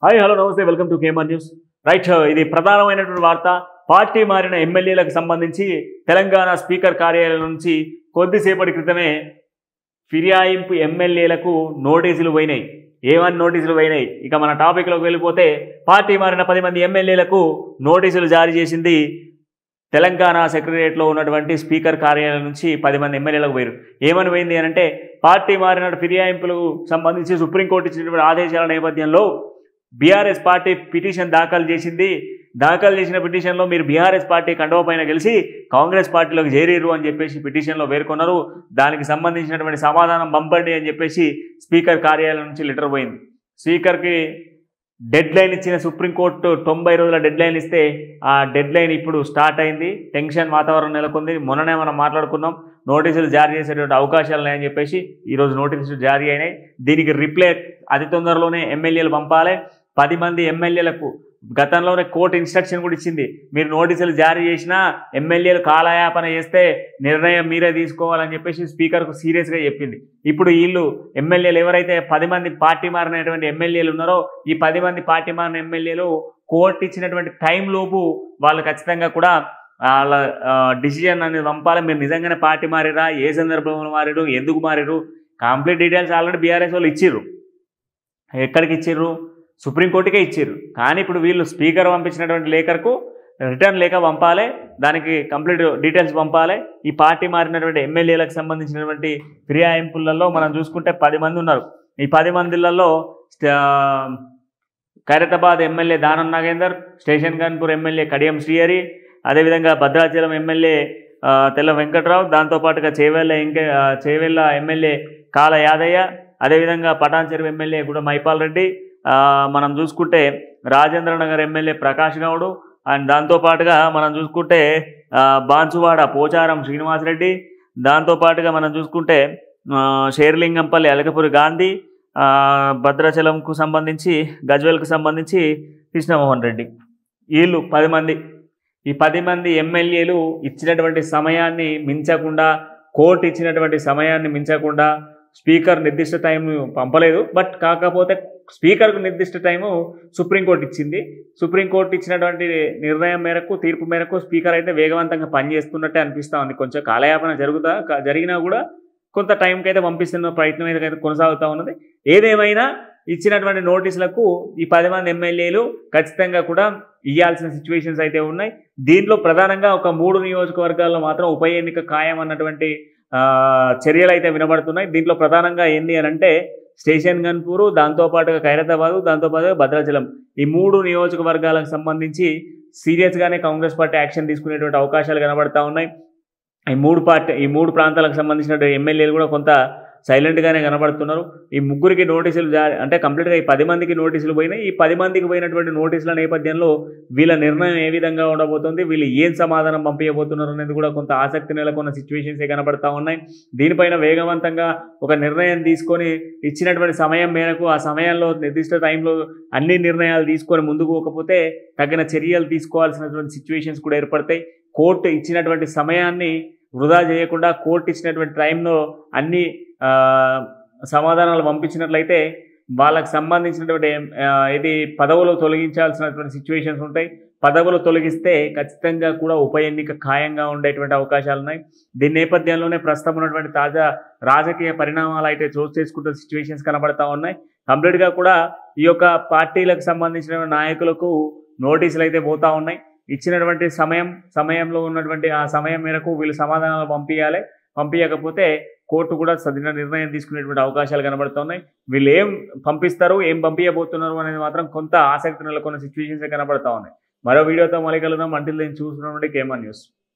Hi hello నమస్తే welcome to KMR news. Right, ఇది ప్రధానమైనటువంటి వార్త. పార్టీ మారిన ఎమ్మెల్యేలకు సంబంధించి తెలంగాణ స్పీకర్ కార్యాలయం నుంచి కొద్దిసేపటి క్రితమే ఫిర్యాయింపు ఎమ్మెల్యేలకు నోటీసులు పోయినాయి. ఏమని నోటీసులు పోయినాయి? ఇక మన టాపిక్లోకి వెళ్ళిపోతే, పార్టీ మారిన 10 మంది ఎమ్మెల్యేలకు నోటీసులు జారీ చేసింది తెలంగాణ సెక్రటరియట్లో ఉన్నటువంటి స్పీకర్ కార్యాలయం నుంచి 10 మంది ఎమ్మెల్యేలకు పోయారు. ఏమని పోయింది అని అంటే, పార్టీ మారిన ఫిర్యాయింపులకు సంబంధించి సుప్రీంకోర్టు ఇచ్చినటువంటి ఆదేశాల నేపథ్యంలో బీఆర్ఎస్ పార్టీ పిటిషన్ దాఖలు చేసింది. దాఖలు చేసిన పిటిషన్లో మీరు బీఆర్ఎస్ పార్టీ కండువా పైన గెలిచి కాంగ్రెస్ పార్టీలోకి చేరిరు అని చెప్పేసి పిటిషన్లో పేర్కొన్నారు. దానికి సంబంధించినటువంటి సమాధానం పంపండి అని చెప్పేసి స్పీకర్ కార్యాలయం నుంచి లెటర్ పోయింది. స్పీకర్కి డెడ్ లైన్ ఇచ్చిన సుప్రీంకోర్టు 90 రోజుల డెడ్ లైన్ ఇస్తే ఆ డెడ్ లైన్ ఇప్పుడు స్టార్ట్ అయింది. టెన్షన్ వాతావరణం నెలకొంది. మొన్ననే మనం మాట్లాడుకున్నాం, నోటీసులు జారీ చేసేటువంటి అవకాశాలు ఉన్నాయని చెప్పేసి. ఈరోజు నోటీసులు జారీ అయినాయి. దీనికి రిప్లై అతి తొందరలోనే ఎమ్మెల్యేలు పంపాలి. 10 మంది ఎమ్మెల్యేలకు గతంలోనే కోర్టు ఇన్స్ట్రక్షన్ కూడా ఇచ్చింది, మీరు నోటీసులు జారీ చేసినా ఎమ్మెల్యేలు కాలయాపన చేస్తే నిర్ణయం మీరే తీసుకోవాలని చెప్పేసి స్పీకర్కు సీరియస్గా చెప్పింది. ఇప్పుడు వీళ్ళు ఎమ్మెల్యేలు ఎవరైతే 10 మంది పార్టీ మారినటువంటి ఎమ్మెల్యేలు ఉన్నారో, ఈ 10 మంది పార్టీ మారిన ఎమ్మెల్యేలు కోర్టు ఇచ్చినటువంటి టైం లోపు వాళ్ళు ఖచ్చితంగా కూడా వాళ్ళ డిసిజన్ అనేది పంపాలి. మీరు నిజంగానే పార్టీ మారిరా, ఏ సందర్భంలో మారిరు, ఎందుకు మారిరు, కంప్లీట్ డీటెయిల్స్ ఆల్రెడీ బీఆర్ఎస్ వాళ్ళు ఇచ్చిర్రు. ఎక్కడికి ఇచ్చిర్రు? సుప్రీంకోర్టుకే ఇచ్చారు. కానీ ఇప్పుడు వీళ్ళు స్పీకర్ పంపించినటువంటి లేఖకు రిటర్న్ లేఖ పంపాలి, దానికి కంప్లీట్ డీటెయిల్స్ పంపాలి. ఈ పార్టీ మారినటువంటి ఎమ్మెల్యేలకు సంబంధించినటువంటి ఫిర్యాయింపులలో మనం చూసుకుంటే 10 మంది ఉన్నారు. ఈ 10 మందిలలో Khairatabad MLA Danam Nagender, station Ghanpur MLA Kadiyam Srihari, అదేవిధంగా భద్రాచలం ఎమ్మెల్యే తెల్ల వెంకట్రావు, దాంతోపాటుగా చేవెళ్ళ ఎమ్మెల్యే కాల యాదయ్య, అదేవిధంగా పటాన్ చెరువు ఎమ్మెల్యే కూడా మైపాల్ రెడ్డి, మనం చూసుకుంటే రాజేంద్ర నగర్ ఎమ్మెల్యే ప్రకాష్ గౌడ్, అండ్ దాంతోపాటుగా మనం చూసుకుంటే బాన్సువాడ పోచారం శ్రీనివాసరెడ్డి, దాంతోపాటుగా మనం చూసుకుంటే షేర్లింగంపల్లి అలకపూరి గాంధీ, భద్రాచలంకు సంబంధించి గజ్వేల్కు సంబంధించి కృష్ణమోహన్ రెడ్డి. వీళ్ళు 10 మంది. ఈ 10 మంది ఎమ్మెల్యేలు ఇచ్చినటువంటి సమయాన్ని మించకుండా, కోర్టు ఇచ్చినటువంటి సమయాన్ని మించకుండా, స్పీకర్ నిర్దిష్ట టైం పంపలేదు. బట్ కాకపోతే స్పీకర్కు నిర్దిష్ట టైము సుప్రీంకోర్టు ఇచ్చింది. సుప్రీంకోర్టు ఇచ్చినటువంటి నిర్ణయం మేరకు, తీర్పు మేరకు స్పీకర్ అయితే వేగవంతంగా పనిచేస్తున్నట్టే అనిపిస్తూ ఉంది. కొంచెం కాలయాపన జరిగినా కూడా కొంత టైంకి అయితే పంపిస్తున్న ప్రయత్నం అయితే కొనసాగుతూ ఉన్నది. ఏదేమైనా ఇచ్చినటువంటి నోటీసులకు ఈ 10 మంది ఎమ్మెల్యేలు ఖచ్చితంగా కూడా ఇవ్వాల్సిన సిచ్యువేషన్స్ అయితే ఉన్నాయి. దీంట్లో ప్రధానంగా ఒక 3 నియోజకవర్గాల్లో మాత్రం ఉప ఎన్నిక ఖాయం అన్నటువంటి చర్యలు అయితే వినబడుతున్నాయి. దీంట్లో ప్రధానంగా ఏంది అని అంటే, స్టేషన్ గన్పూరు, దాంతోపాటుగా ఖైరతాబాదు, దాంతోపాటుగా భద్రాచలం, ఈ 3 నియోజకవర్గాలకు సంబంధించి సీరియస్గానే కాంగ్రెస్ పార్టీ యాక్షన్ తీసుకునేటువంటి అవకాశాలు కనబడతా ఉన్నాయి. ఈ మూడు ప్రాంతాలకు సంబంధించిన ఎమ్మెల్యేలు కూడా కొంత సైలెంట్గానే కనబడుతున్నారు. ఈ ముగ్గురికి నోటీసులు అంటే కంప్లీట్గా ఈ 10 మందికి నోటీసులు పోయినాయి. ఈ 10 మందికి పోయినటువంటి నోటీసుల నేపథ్యంలో వీళ్ళ నిర్ణయం ఏ విధంగా ఉండబోతుంది, వీళ్ళు ఏం సమాధానం పంపించబోతున్నారు అనేది కూడా కొంత ఆసక్తి నెలకొన్న సిచ్యువేషన్సే కనబడతా ఉన్నాయి. దీనిపైన వేగవంతంగా ఒక నిర్ణయం తీసుకొని ఇచ్చినటువంటి సమయం మేరకు ఆ సమయంలో నిర్దిష్ట టైంలో అన్ని నిర్ణయాలు తీసుకొని ముందుకు పోకపోతే తగిన చర్యలు తీసుకోవాల్సినటువంటి సిచ్యువేషన్స్ కూడా ఏర్పడతాయి. కోర్టు ఇచ్చినటువంటి సమయాన్ని వృధా చేయకుండా, కోర్టు ఇచ్చినటువంటి టైంలో అన్ని సమాధానాలు పంపించినట్లయితే వాళ్ళకు సంబంధించినటువంటి ఇది పదవులు తొలగించాల్సినటువంటి సిచ్యువేషన్స్ ఉంటాయి. పదవులు తొలగిస్తే ఖచ్చితంగా కూడా ఉప ఎన్నిక ఖాయంగా ఉండేటువంటి అవకాశాలు ఉన్నాయి. దీని నేపథ్యంలోనే ప్రస్తుతం ఉన్నటువంటి తాజా రాజకీయ పరిణామాలు అయితే చోటు చేసుకుంటున్న సిచ్యువేషన్స్ కనబడతా ఉన్నాయి. కంప్లీట్గా కూడా ఈ యొక్క పార్టీలకు సంబంధించిన నాయకులకు నోటీసులు అయితే పోతూ ఉన్నాయి. ఇచ్చినటువంటి సమయంలో ఉన్నటువంటి ఆ సమయం మేరకు వీళ్ళు సమాధానాలు పంపించకపోతే కోర్టు కూడా సరైన నిర్ణయం తీసుకునేటువంటి అవకాశాలు కనబడుతున్నాయి. వీళ్ళు ఏం పంపిస్తారు, ఏం పంపించబోతున్నారు అనేది మాత్రం కొంత ఆసక్తి నెలకొన్న సిచ్యువేషన్స్ కనబడతా ఉన్నాయి. మరో వీడియోతో మళ్ళీ కలుద్దాం. అంటిల్ దెన్ చూస్తున్నటువంటి కేఎంఆర్ న్యూస్.